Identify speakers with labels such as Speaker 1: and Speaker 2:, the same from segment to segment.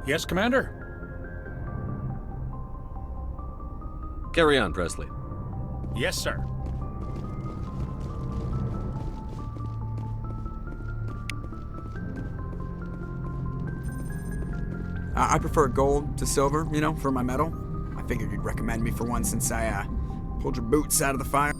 Speaker 1: Yes, Commander?
Speaker 2: Carry on, Presley.
Speaker 1: Yes, sir.
Speaker 3: I prefer gold to silver, for my medal. I figured you'd recommend me for one since I pulled your boots out of the fire.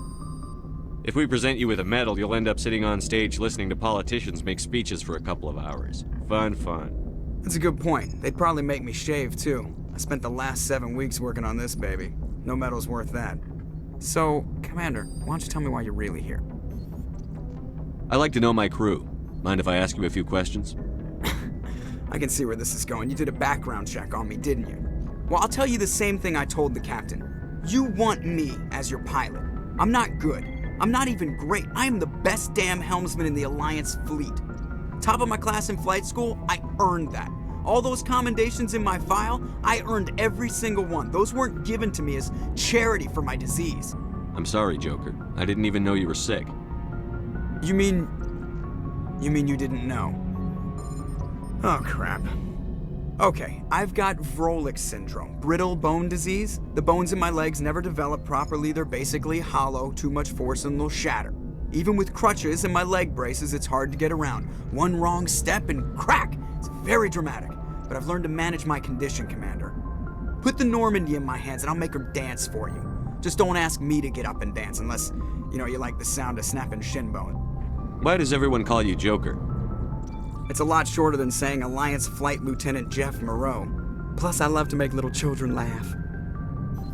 Speaker 2: If we present you with a medal, you'll end up sitting on stage listening to politicians make speeches for a couple of hours. Fun.
Speaker 3: That's a good point. They'd probably make me shave, too. I spent the last 7 weeks working on this baby. No medal's worth that. So, Commander, why don't you tell me why you're really here?
Speaker 2: I like to know my crew. Mind if I ask you a few questions?
Speaker 3: I can see where this is going. You did a background check on me, didn't you? Well, I'll tell you the same thing I told the captain. You want me as your pilot. I'm not good. I'm not even great. I am the best damn helmsman in the Alliance fleet. Top of my class in flight school, I earned that. All those commendations in my file, I earned every single one. Those weren't given to me as charity for my disease.
Speaker 2: I'm sorry, Joker. I didn't even know you were sick.
Speaker 3: You mean you didn't know? Oh, crap. Okay, I've got Vrolik syndrome, brittle bone disease. The bones in my legs never develop properly. They're basically hollow, too much force and they'll shatter. Even with crutches and my leg braces, it's hard to get around. One wrong step and crack! It's very dramatic, but I've learned to manage my condition, Commander. Put the Normandy in my hands and I'll make her dance for you. Just don't ask me to get up and dance unless, you like the sound of snapping shin bone.
Speaker 2: Why does everyone call you Joker?
Speaker 3: It's a lot shorter than saying Alliance Flight Lieutenant Jeff Moreau. Plus, I love to make little children laugh.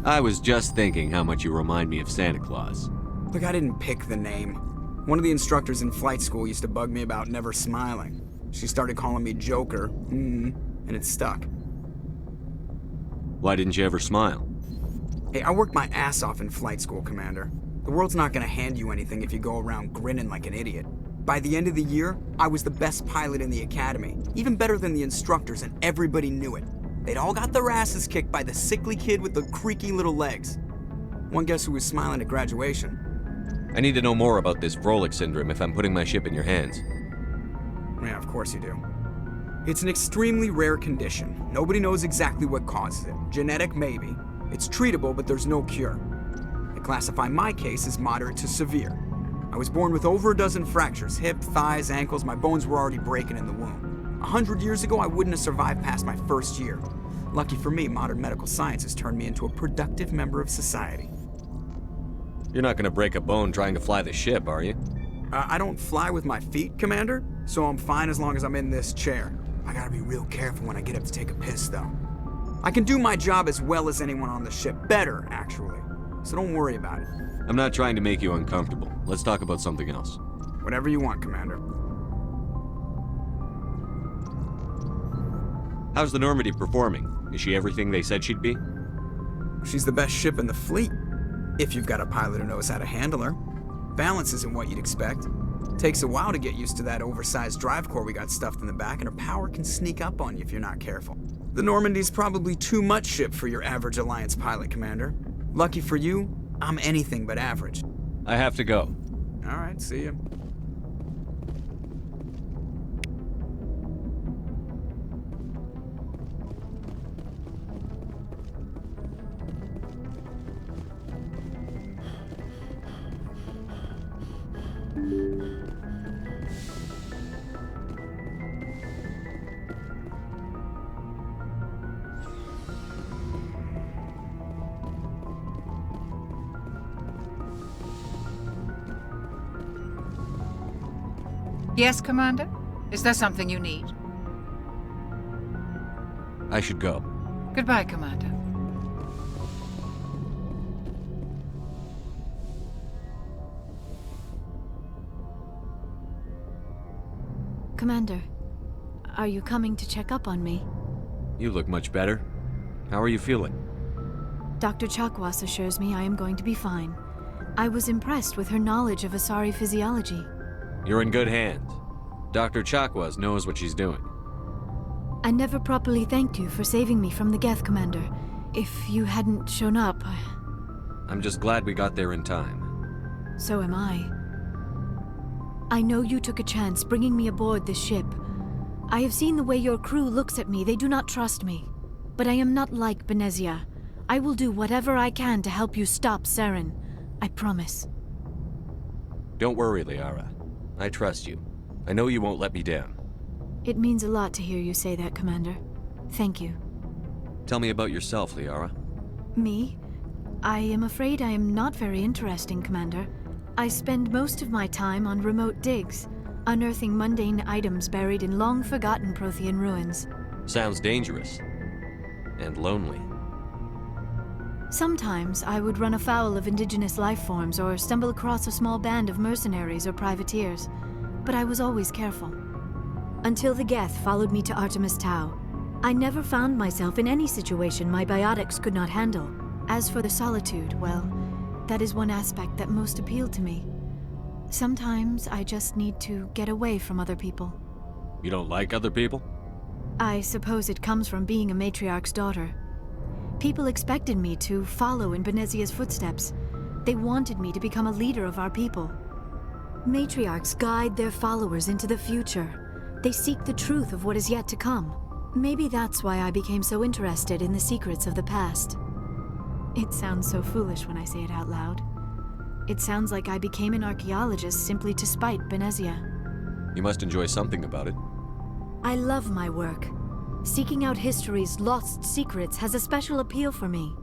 Speaker 2: I was just thinking how much you remind me of Santa Claus.
Speaker 3: Look, I didn't pick the name. One of the instructors in flight school used to bug me about never smiling. She started calling me Joker, and it stuck.
Speaker 2: Why didn't you ever smile?
Speaker 3: Hey, I worked my ass off in flight school, Commander. The world's not gonna hand you anything if you go around grinning like an idiot. By the end of the year, I was the best pilot in the academy, even better than the instructors, and everybody knew it. They'd all got their asses kicked by the sickly kid with the creaky little legs. One guess who was smiling at graduation?
Speaker 2: I need to know more about this Vrolik syndrome if I'm putting my ship in your hands.
Speaker 3: Yeah, of course you do. It's an extremely rare condition. Nobody knows exactly what causes it. Genetic, maybe. It's treatable, but there's no cure. I classify my case as moderate to severe. I was born with over a dozen fractures, hip, thighs, ankles. My bones were already breaking in the womb. 100 years ago, I wouldn't have survived past my first year. Lucky for me, modern medical science has turned me into a productive member of society.
Speaker 2: You're not gonna break a bone trying to fly the ship, are you?
Speaker 3: I don't fly with my feet, Commander, so I'm fine as long as I'm in this chair. I gotta be real careful when I get up to take a piss, though. I can do my job as well as anyone on the ship. Better, actually. So don't worry about it.
Speaker 2: I'm not trying to make you uncomfortable. Let's talk about something else.
Speaker 3: Whatever you want, Commander.
Speaker 2: How's the Normandy performing? Is she everything they said she'd be?
Speaker 3: She's the best ship in the fleet, if you've got a pilot who knows how to handle her. Balance isn't what you'd expect. Takes a while to get used to that oversized drive core we got stuffed in the back, and her power can sneak up on you if you're not careful. The Normandy's probably too much ship for your average Alliance pilot, Commander. Lucky for you, I'm anything but average.
Speaker 2: I have to go.
Speaker 3: All right, see ya.
Speaker 4: Yes, Commander? Is there something you need?
Speaker 2: I should go.
Speaker 4: Goodbye, Commander.
Speaker 5: Commander, are you coming to check up on me?
Speaker 2: You look much better. How are you feeling?
Speaker 5: Dr. Chakwas assures me I am going to be fine. I was impressed with her knowledge of Asari physiology.
Speaker 2: You're in good hands. Dr. Chakwas knows what she's doing.
Speaker 5: I never properly thanked you for saving me from the Geth, Commander. If you hadn't shown up,
Speaker 2: I'm just glad we got there in time.
Speaker 5: so am I. I know you took a chance bringing me aboard this ship. I have seen the way your crew looks at me. They do not trust me. But I am not like Benezia. I will do whatever I can to help you stop Saren. I promise.
Speaker 2: Don't worry, Liara. I trust you. I know you won't let me down.
Speaker 5: It means a lot to hear you say that, Commander. Thank you.
Speaker 2: Tell me about yourself, Liara.
Speaker 5: Me? I am afraid I am not very interesting, Commander. I spend most of my time on remote digs, unearthing mundane items buried in long-forgotten Prothean ruins.
Speaker 2: Sounds dangerous. And lonely.
Speaker 5: Sometimes I would run afoul of indigenous life forms or stumble across a small band of mercenaries or privateers, but I was always careful. Until the Geth followed me to Artemis Tau, I never found myself in any situation my biotics could not handle. As for the solitude, well, that is one aspect that most appealed to me. Sometimes I just need to get away from other people.
Speaker 2: You don't like other people?
Speaker 5: I suppose it comes from being a matriarch's daughter. People expected me to follow in Benezia's footsteps. They wanted me to become a leader of our people. Matriarchs guide their followers into the future. They seek the truth of what is yet to come. Maybe that's why I became so interested in the secrets of the past. It sounds so foolish when I say it out loud. It sounds like I became an archaeologist simply to spite Benezia.
Speaker 2: You must enjoy something about it.
Speaker 5: I love my work. Seeking out history's lost secrets has a special appeal for me.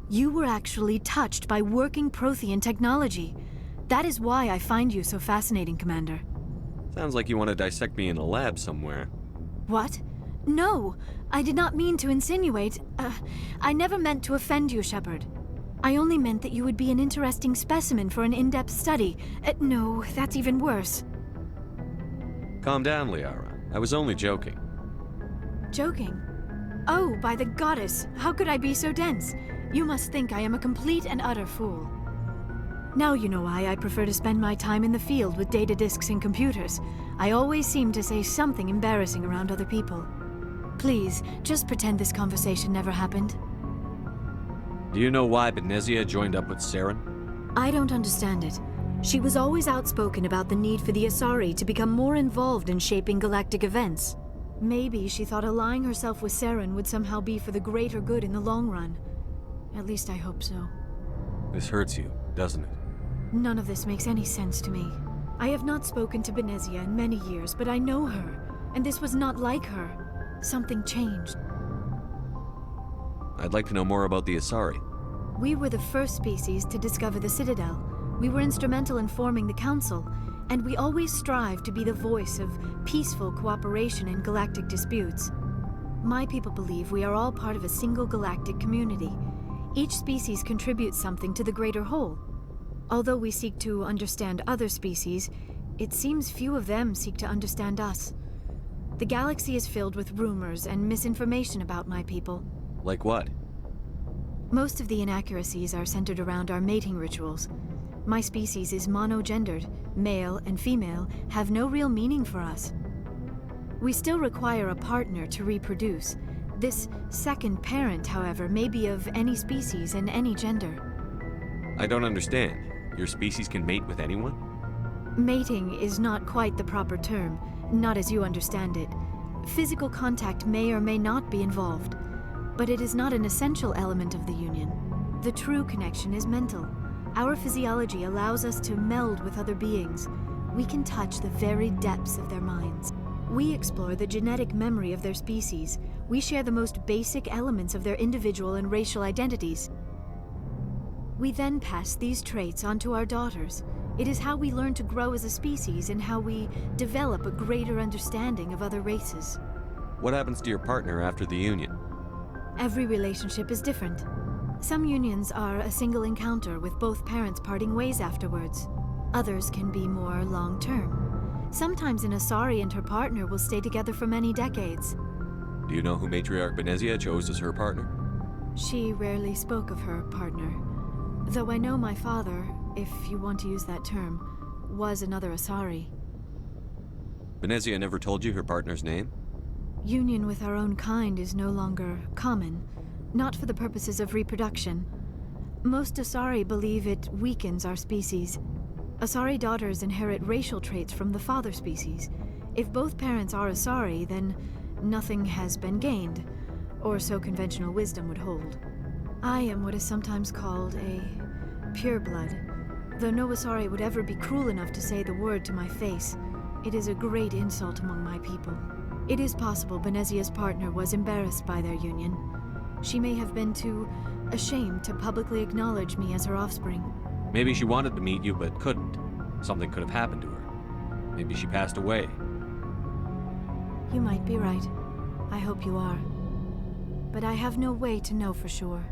Speaker 5: You were actually touched by working Prothean technology. That is why I find you so fascinating, Commander.
Speaker 2: Sounds like you want to dissect me in a lab somewhere.
Speaker 5: What? No! I did not mean to insinuate. I never meant to offend you, Shepard. I only meant that you would be an interesting specimen for an in-depth study. No, that's even worse.
Speaker 2: Calm down, Liara. I was only joking.
Speaker 5: Joking? Oh, by the goddess, how could I be so dense? You must think I am a complete and utter fool. Now you know why I prefer to spend my time in the field with data disks and computers. I always seem to say something embarrassing around other people. Please, just pretend this conversation never happened.
Speaker 2: Do you know why Benezia joined up with Saren?
Speaker 5: I don't understand it. She was always outspoken about the need for the Asari to become more involved in shaping galactic events. Maybe she thought allying herself with Saren would somehow be for the greater good in the long run. At least I hope so.
Speaker 2: This hurts you, doesn't it?
Speaker 5: None of this makes any sense to me. I have not spoken to Benezia in many years, but I know her, and this was not like her. Something changed.
Speaker 2: I'd like to know more about the Asari.
Speaker 5: We were the first species to discover the Citadel. We were instrumental in forming the Council, and we always strive to be the voice of peaceful cooperation in galactic disputes. My people believe we are all part of a single galactic community. Each species contributes something to the greater whole. Although we seek to understand other species, it seems few of them seek to understand us. The galaxy is filled with rumors and misinformation about my people.
Speaker 2: Like what?
Speaker 5: Most of the inaccuracies are centered around our mating rituals. My species is monogendered. Male and female have no real meaning for us. We still require a partner to reproduce. This second parent, however, may be of any species and any gender.
Speaker 2: I don't understand. Your species can mate with anyone?
Speaker 5: Mating is not quite the proper term, not as you understand it. Physical contact may or may not be involved, but it is not an essential element of the union. The true connection is mental. Our physiology allows us to meld with other beings. We can touch the very depths of their minds. We explore the genetic memory of their species. We share the most basic elements of their individual and racial identities. We then pass these traits on to our daughters. It is how we learn to grow as a species and how we develop a greater understanding of other races.
Speaker 2: What happens to your partner after the union?
Speaker 5: Every relationship is different. Some unions are a single encounter with both parents parting ways afterwards. Others can be more long-term. Sometimes an Asari and her partner will stay together for many decades.
Speaker 2: Do you know who Matriarch Benezia chose as her partner?
Speaker 5: She rarely spoke of her partner. Though I know my father, if you want to use that term, was another Asari.
Speaker 2: Benezia never told you her partner's name?
Speaker 5: Union with our own kind is no longer common, not for the purposes of reproduction. Most Asari believe it weakens our species. Asari daughters inherit racial traits from the father species. If both parents are Asari, then nothing has been gained, or so conventional wisdom would hold. I am what is sometimes called a pureblood. Though no Asari would ever be cruel enough to say the word to my face, it is a great insult among my people. It is possible Benezia's partner was embarrassed by their union. She may have been too ashamed to publicly acknowledge me as her offspring.
Speaker 2: Maybe she wanted to meet you but couldn't. Something could have happened to her. Maybe she passed away.
Speaker 5: You might be right. I hope you are. But I have no way to know for sure.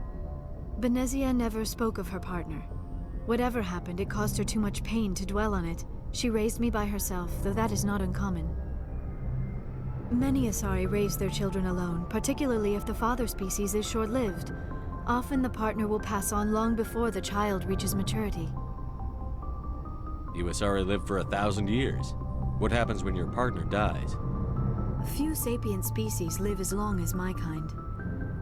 Speaker 5: Benezia never spoke of her partner. Whatever happened, it caused her too much pain to dwell on it. She raised me by herself, though that is not uncommon. Many Asari raise their children alone, particularly if the father species is short-lived. Often the partner will pass on long before the child reaches maturity.
Speaker 2: You Asari live for 1,000 years. What happens when your partner dies?
Speaker 5: Few sapient species live as long as my kind.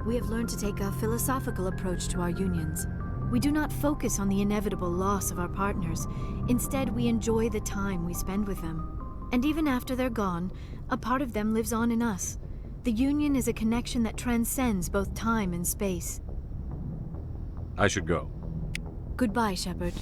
Speaker 5: We have learned to take a philosophical approach to our unions. We do not focus on the inevitable loss of our partners. Instead, we enjoy the time we spend with them. And even after they're gone, a part of them lives on in us. The union is a connection that transcends both time and space.
Speaker 2: I should go.
Speaker 5: Goodbye, Shepard.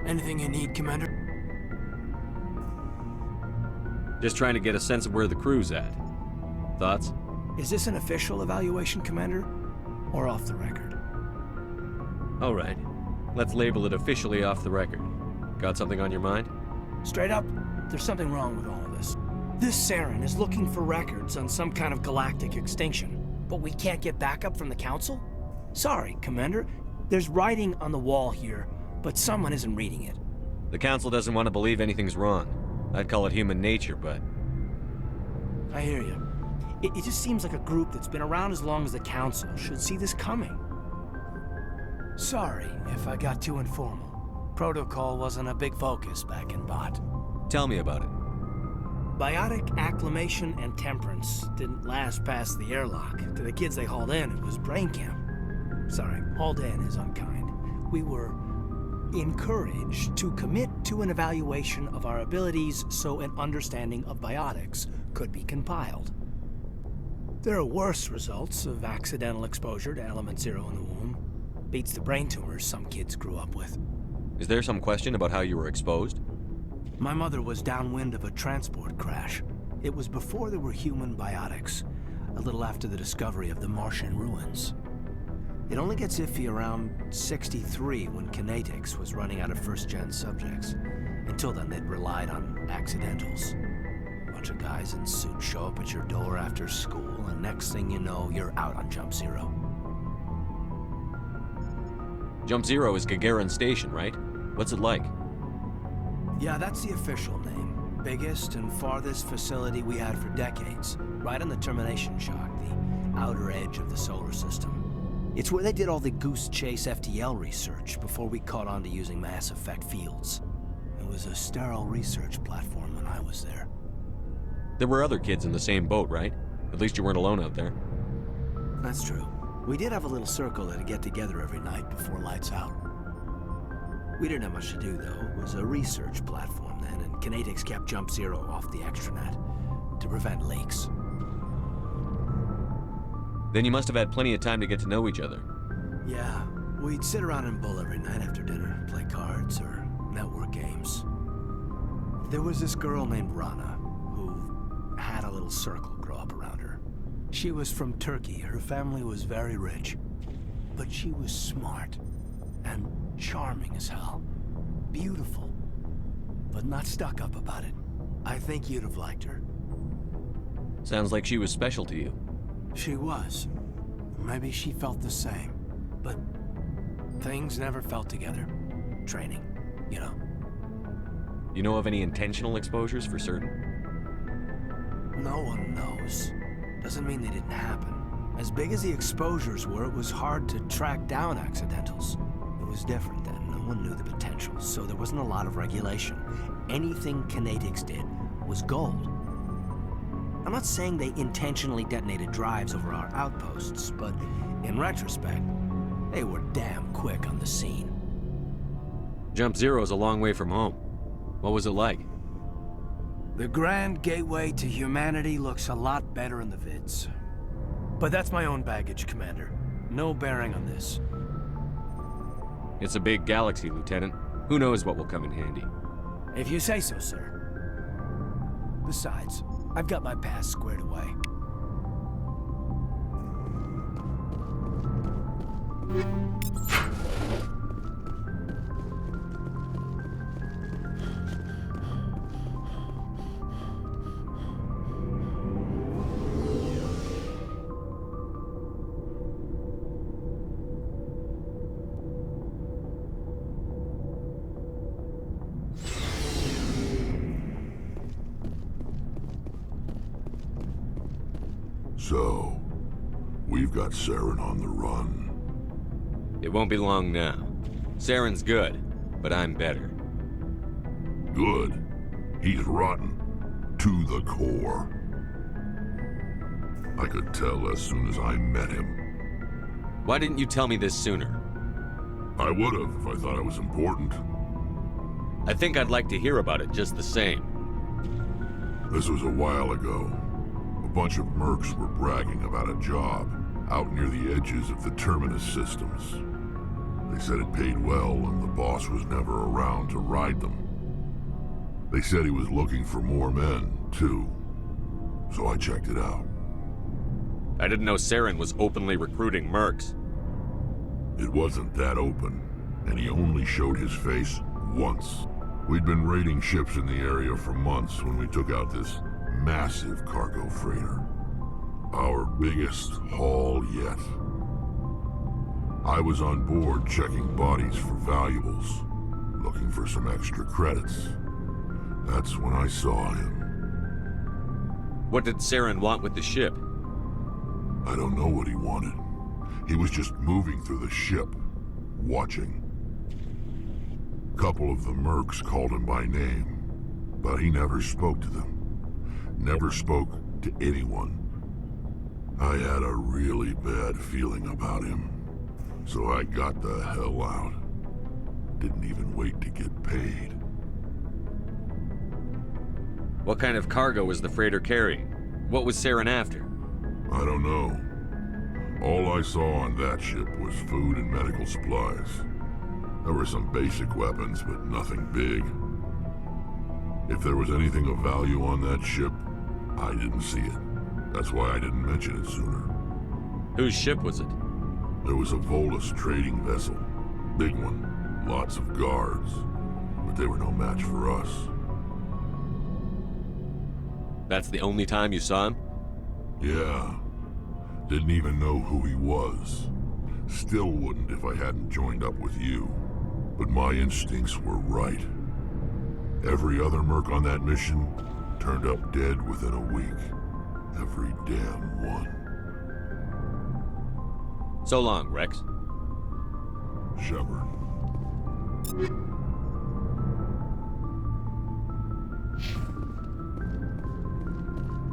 Speaker 6: Anything you need, Commander?
Speaker 2: Just trying to get a sense of where the crew's at. Thoughts?
Speaker 6: Is this an official evaluation, Commander? Or off the record?
Speaker 2: All right. Let's label it officially off the record. Got something on your mind?
Speaker 6: Straight up, there's something wrong with all of this. This Saren is looking for records on some kind of galactic extinction, but we can't get backup from the Council? Sorry, Commander. There's writing on the wall here, but someone isn't reading it.
Speaker 2: The Council doesn't want to believe anything's wrong. I'd call it human nature, but...
Speaker 6: I hear you. It just seems like a group that's been around as long as the Council should see this coming. Sorry if I got too informal. Protocol wasn't a big focus back in Bot.
Speaker 2: Tell me about it.
Speaker 6: Biotic acclimation and temperance didn't last past the airlock. To the kids they hauled in, it was brain camp. Sorry, hauled in is unkind. We were encouraged to commit to an evaluation of our abilities so an understanding of biotics could be compiled. There are worse results of accidental exposure to Element Zero in the womb. Beats the brain tumors some kids grew up with.
Speaker 2: Is there some question about how you were exposed?
Speaker 6: My mother was downwind of a transport crash. It was before there were human biotics, a little after the discovery of the Martian ruins. It only gets iffy around 63 when Kinetics was running out of first-gen subjects. Until then, they'd relied on accidentals. A bunch of guys in suits show up at your door after school, and next thing you know, you're out on Jump Zero.
Speaker 2: Jump Zero is Gagarin Station, right? What's it like?
Speaker 6: Yeah, that's the official name. Biggest and farthest facility we had for decades. Right on the termination shock, the outer edge of the solar system. It's where they did all the Goose Chase FTL research before we caught on to using mass effect fields. It was a sterile research platform when I was there.
Speaker 2: There were other kids in the same boat, right? At least you weren't alone out there.
Speaker 6: That's true. We did have a little circle that'd get together every night before lights out. We didn't have much to do, though. It was a research platform then, and Kinetics kept Jump Zero off the extranet to prevent leaks.
Speaker 2: Then you must have had plenty of time to get to know each other.
Speaker 6: Yeah, we'd sit around and bull every night after dinner, play cards or network games. There was this girl named Rana, who had a little circle grow up around her. She was from Turkey. Her family was very rich. But she was smart and charming as hell. Beautiful, but not stuck up about it. I think you'd have liked her.
Speaker 2: Sounds like she was special to you.
Speaker 6: She was. Maybe she felt the same. But things never felt together. Training, you know.
Speaker 2: You know of any intentional exposures for certain?
Speaker 6: No one knows. Doesn't mean they didn't happen. As big as the exposures were, it was hard to track down accidentals. It was different then, no one knew the potential, so there wasn't a lot of regulation. Anything Kinetics did was gold. I'm not saying they intentionally detonated drives over our outposts, but in retrospect, they were damn quick on the scene.
Speaker 2: Jump Zero's a long way from home. What was it like?
Speaker 6: The Grand Gateway to Humanity looks a lot better in the vids. But that's my own baggage, Commander. No bearing on this.
Speaker 2: It's a big galaxy, Lieutenant. Who knows what will come in handy?
Speaker 6: If you say so, sir. Besides, I've got my past squared away.
Speaker 7: So, we've got Saren on the run.
Speaker 2: It won't be long now. Saren's good, but I'm better.
Speaker 7: Good. He's rotten. To the core. I could tell as soon as I met him.
Speaker 2: Why didn't you tell me this sooner?
Speaker 7: I would've if I thought it was important.
Speaker 2: I think I'd like to hear about it just the same.
Speaker 7: This was a while ago. A bunch of mercs were bragging about a job out near the edges of the Terminus systems. They said it paid well and the boss was never around to ride them. They said he was looking for more men, too. So I checked it out.
Speaker 2: I didn't know Saren was openly recruiting mercs.
Speaker 7: It wasn't that open, and he only showed his face once. We'd been raiding ships in the area for months when we took out this massive cargo freighter. Our biggest haul yet. I was on board checking bodies for valuables, looking for some extra credits. That's when I saw him.
Speaker 2: What did Saren want with the ship?
Speaker 7: I don't know what he wanted. He was just moving through the ship, watching. Couple of the mercs called him by name, but he never spoke to them. Never spoke to anyone. I had a really bad feeling about him, so I got the hell out. Didn't even wait to get paid.
Speaker 2: What kind of cargo was the freighter carrying? What was Saren after?
Speaker 7: I don't know. All I saw on that ship was food and medical supplies. There were some basic weapons, but nothing big. If there was anything of value on that ship, I didn't see it. That's why I didn't mention it sooner.
Speaker 2: Whose ship was it?
Speaker 7: There was a Volus trading vessel. Big one. Lots of guards. But they were no match for us.
Speaker 2: That's the only time you saw him?
Speaker 7: Yeah. Didn't even know who he was. Still wouldn't if I hadn't joined up with you. But my instincts were right. Every other merc on that mission turned up dead within a week. Every damn one.
Speaker 2: So long, Rex.
Speaker 7: Shepard.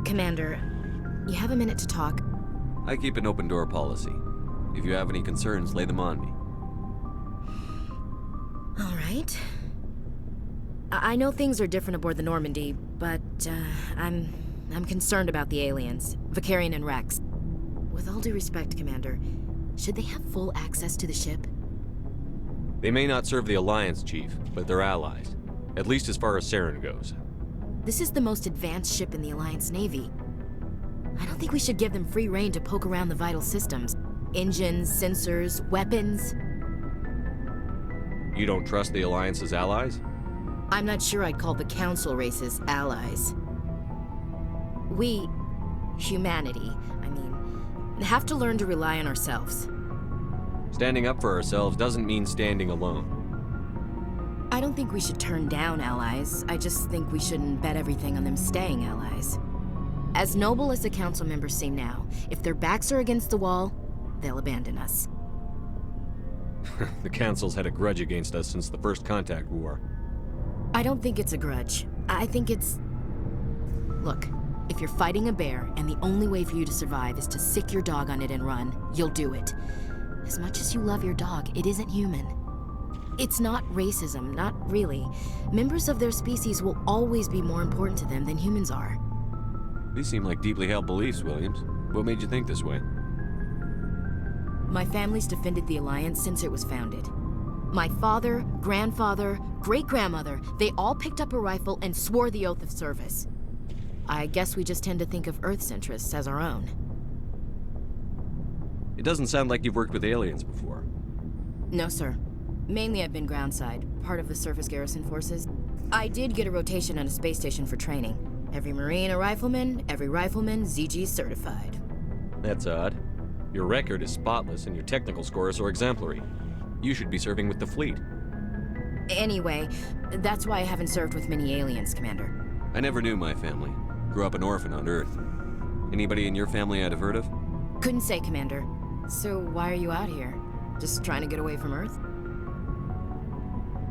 Speaker 8: Commander, you have a minute to talk.
Speaker 2: I keep an open door policy. If you have any concerns, lay them on me.
Speaker 8: All right. I know things are different aboard the Normandy, but I'm concerned about the aliens, Vakarian and Rex. With all due respect, Commander, should they have full access to the ship?
Speaker 2: They may not serve the Alliance, Chief, but they're allies. At least as far as Saren goes.
Speaker 8: This is the most advanced ship in the Alliance Navy. I don't think we should give them free rein to poke around the vital systems. Engines, sensors, weapons.
Speaker 2: You don't trust the Alliance's allies?
Speaker 8: I'm not sure I'd call the Council races allies. We, humanity, have to learn to rely on ourselves.
Speaker 2: Standing up for ourselves doesn't mean standing alone.
Speaker 8: I don't think we should turn down allies. I just think we shouldn't bet everything on them staying allies. As noble as the Council members seem now, if their backs are against the wall, they'll abandon us.
Speaker 2: The Council's had a grudge against us since the First Contact War.
Speaker 8: I don't think it's a grudge. I think it's... Look, if you're fighting a bear and the only way for you to survive is to sick your dog on it and run, you'll do it. As much as you love your dog, it isn't human. It's not racism, not really. Members of their species will always be more important to them than humans are.
Speaker 2: These seem like deeply held beliefs, Williams. What made you think this way?
Speaker 8: My family's defended the Alliance since it was founded. My father, grandfather, great-grandmother, they all picked up a rifle and swore the oath of service. I guess we just tend to think of Earth's interests as our own.
Speaker 2: It doesn't sound like you've worked with aliens before.
Speaker 8: No, sir. Mainly I've been groundside, part of the surface garrison forces. I did get a rotation on a space station for training. Every Marine a rifleman, every rifleman ZG certified.
Speaker 2: That's odd. Your record is spotless and your technical scores are exemplary. You should be serving with the fleet.
Speaker 8: Anyway, that's why I haven't served with many aliens, Commander.
Speaker 2: I never knew my family. Grew up an orphan on Earth. Anybody in your family I'd have heard of?
Speaker 8: Couldn't say, Commander. So why are you out here? Just trying to get away from Earth?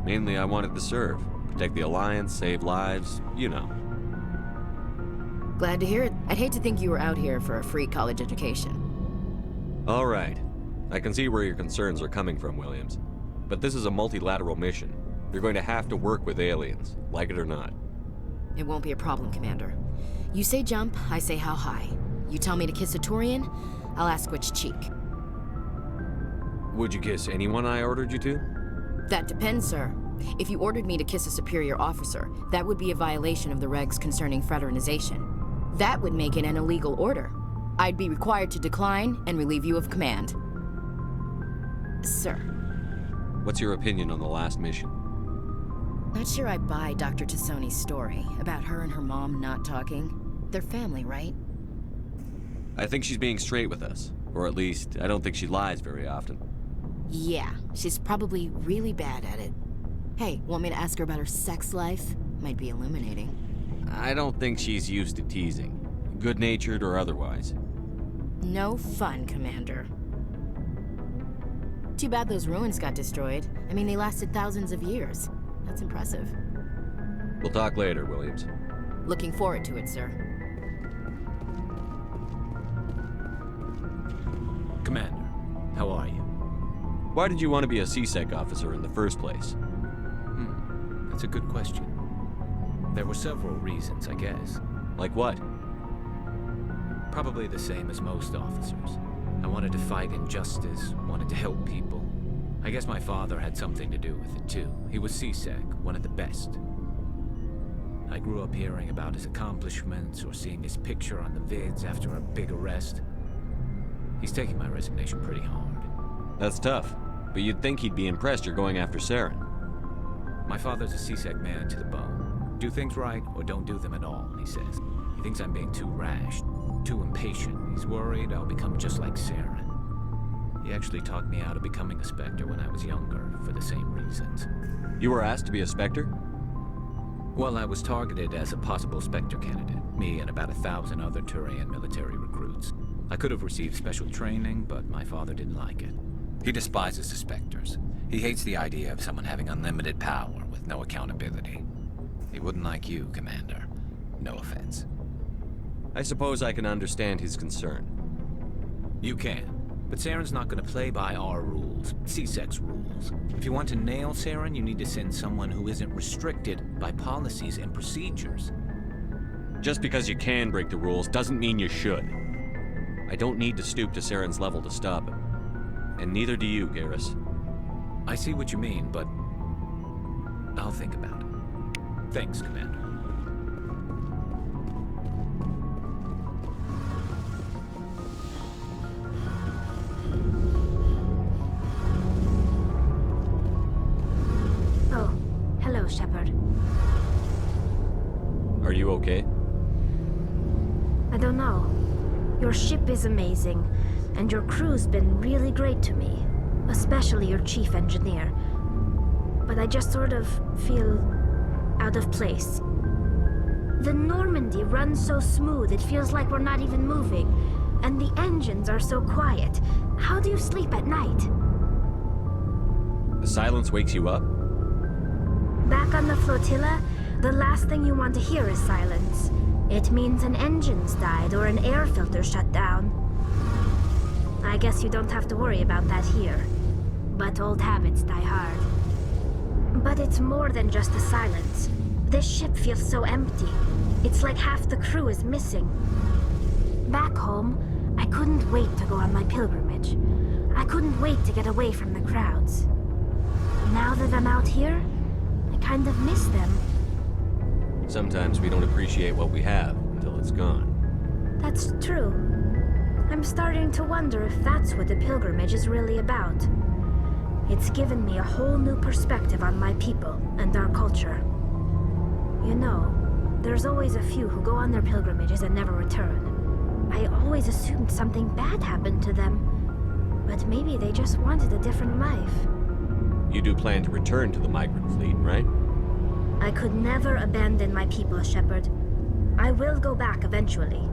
Speaker 2: Mainly I wanted to serve. Protect the Alliance, save lives, you know.
Speaker 8: Glad to hear it. I'd hate to think you were out here for a free college education.
Speaker 2: All right. I can see where your concerns are coming from, Williams. But this is a multilateral mission. You're going to have to work with aliens, like it or not.
Speaker 8: It won't be a problem, Commander. You say jump, I say how high. You tell me to kiss a Turian, I'll ask which cheek.
Speaker 2: Would you kiss anyone I ordered you to?
Speaker 8: That depends, sir. If you ordered me to kiss a superior officer, that would be a violation of the regs concerning fraternization. That would make it an illegal order. I'd be required to decline and relieve you of command. Sir.
Speaker 2: What's your opinion on the last mission?
Speaker 8: Not sure I buy Dr. Tassoni's story about her and her mom not talking. They're family, right?
Speaker 2: I think she's being straight with us. Or at least, I don't think she lies very often.
Speaker 8: Yeah, she's probably really bad at it. Hey, want me to ask her about her sex life? Might be illuminating.
Speaker 2: I don't think she's used to teasing. Good-natured or otherwise.
Speaker 8: No fun, Commander. Too bad those ruins got destroyed. I mean, they lasted thousands of years. That's impressive.
Speaker 2: We'll talk later, Williams.
Speaker 8: Looking forward to it, sir.
Speaker 1: Commander, how are you?
Speaker 2: Why did you want to be a CSEC officer in the first place?
Speaker 1: That's a good question. There were several reasons, I guess.
Speaker 2: Like what?
Speaker 1: Probably the same as most officers. I wanted to fight injustice, wanted to help people. I guess my father had something to do with it too. He was CSEC, one of the best. I grew up hearing about his accomplishments or seeing his picture on the vids after a big arrest. He's taking my resignation pretty hard.
Speaker 2: That's tough, but you'd think he'd be impressed you're going after Saren.
Speaker 1: My father's a CSEC man to the bone. Do things right or don't do them at all, he says. He thinks I'm being too rash, too impatient. He's worried I'll become just like Saren. He actually talked me out of becoming a Spectre when I was younger, for the same reasons.
Speaker 2: You were asked to be a Spectre?
Speaker 1: Well, I was targeted as a possible Spectre candidate, me and about 1,000 other Turian military recruits. I could have received special training, but my father didn't like it. He despises the Spectres. He hates the idea of someone having unlimited power with no accountability. He wouldn't like you, Commander. No offense.
Speaker 2: I suppose I can understand his concern.
Speaker 1: You can. But Saren's not going to play by our rules, CSEC's rules. If you want to nail Saren, you need to send someone who isn't restricted by policies and procedures.
Speaker 2: Just because you can break the rules doesn't mean you should. I don't need to stoop to Saren's level to stop him. And neither do you, Garrus.
Speaker 1: I see what you mean, but I'll think about it. Thanks, Commander.
Speaker 9: Oh, hello, Shepard.
Speaker 2: Are you okay?
Speaker 9: I don't know. Your ship is amazing, and your crew's been really great to me, especially your chief engineer. But I just sort of feel out of place. The Normandy runs so smooth, it feels like we're not even moving, and the engines are so quiet. How do you sleep at night?
Speaker 2: The silence wakes you up?
Speaker 9: Back on the flotilla, the last thing you want to hear is silence. It means an engine's died or an air filter shut down. I guess you don't have to worry about that here. But old habits die hard. But it's more than just the silence. This ship feels so empty. It's like half the crew is missing. Back home, I couldn't wait to go on my pilgrimage. I couldn't wait to get away from the crowds. Now that I'm out here, I kind of miss them.
Speaker 2: Sometimes we don't appreciate what we have until it's gone.
Speaker 9: That's true. I'm starting to wonder if that's what the pilgrimage is really about. It's given me a whole new perspective on my people and our culture. You know, there's always a few who go on their pilgrimages and never return. I always assumed something bad happened to them, but maybe they just wanted a different life.
Speaker 2: You do plan to return to the migrant fleet, right?
Speaker 9: I could never abandon my people, Shepard. I will go back eventually,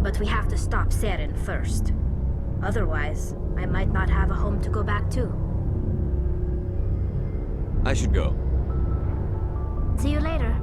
Speaker 9: but we have to stop Saren first. Otherwise, I might not have a home to go back to.
Speaker 2: I should go.
Speaker 9: See you later.